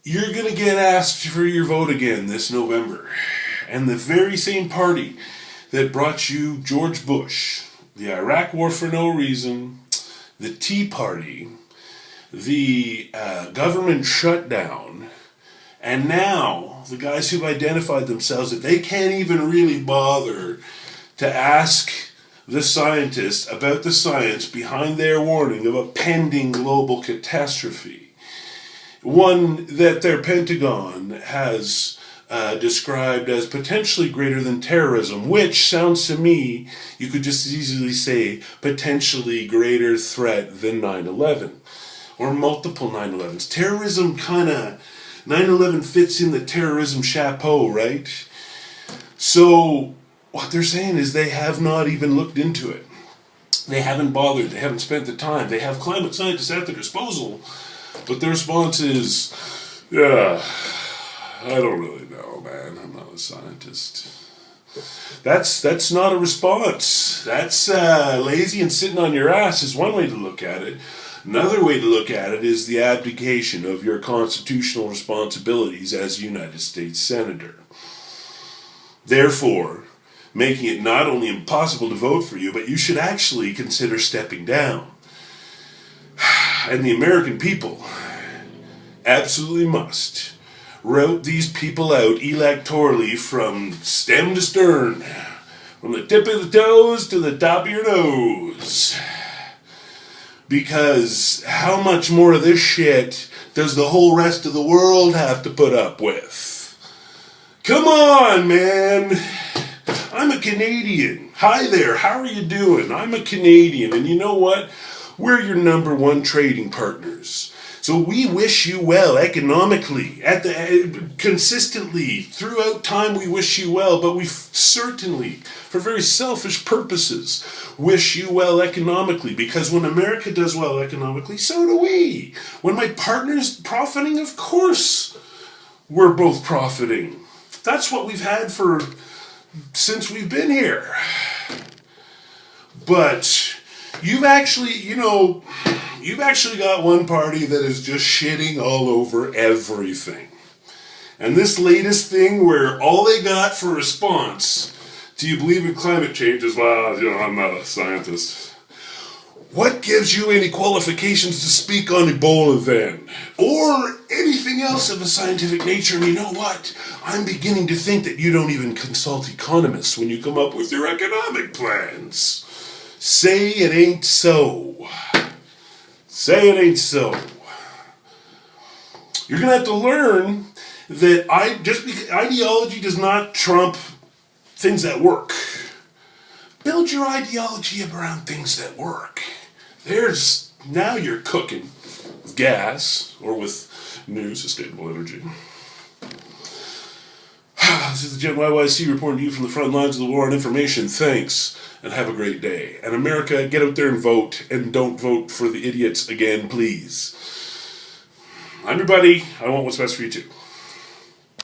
you're going to get asked for your vote again this November. And the very same party that brought you George Bush, the Iraq War for no reason, the Tea Party, the government shutdown, and now the guys who've identified themselves that they can't even really bother to ask the scientists about the science behind their warning of a pending global catastrophe. One that their Pentagon has described as potentially greater than terrorism, which sounds to me, you could just easily say, potentially greater threat than 9/11. Or multiple 9/11s. Terrorism kind of, 9/11 fits in the terrorism chapeau, right? So what they're saying is they have not even looked into it. They haven't bothered. They haven't spent the time. They have climate scientists at their disposal, but their response is, yeah, I don't really know, man. I'm not a scientist. That's not a response. That's lazy and sitting on your ass is one way to look at it. Another way to look at it is the abdication of your constitutional responsibilities as a United States Senator. Therefore, making it not only impossible to vote for you, but you should actually consider stepping down. And the American people absolutely must rout these people out electorally from stem to stern, from the tip of the toes to the top of your nose. Because how much more of this shit does the whole rest of the world have to put up with? Come on, man! I'm a Canadian. Hi there, how are you doing? I'm a Canadian, and you know what? We're your number one trading partners. So we wish you well economically, consistently, throughout time we wish you well, but we certainly, for very selfish purposes, wish you well economically, because when America does well economically, so do we. When my partner's profiting, of course we're both profiting. That's what we've had since we've been here. But you've actually got one party that is just shitting all over everything. And this latest thing where all they got for response, do you believe in climate change, is, well, I'm not a scientist. What gives you any qualifications to speak on Ebola then? Or anything else of a scientific nature? And you know what? I'm beginning to think that you don't even consult economists when you come up with your economic plans. Say it ain't so. Say it ain't so. You're going to have to learn that ideology does not trump things that work. Build your ideology around things that work. Now you're cooking with gas or with new sustainable energy. This is the Gen YYC reporting to you from the front lines of the war on information. Thanks, and have a great day. And America, get out there and vote, and don't vote for the idiots again, please. I'm your buddy. I want what's best for you too.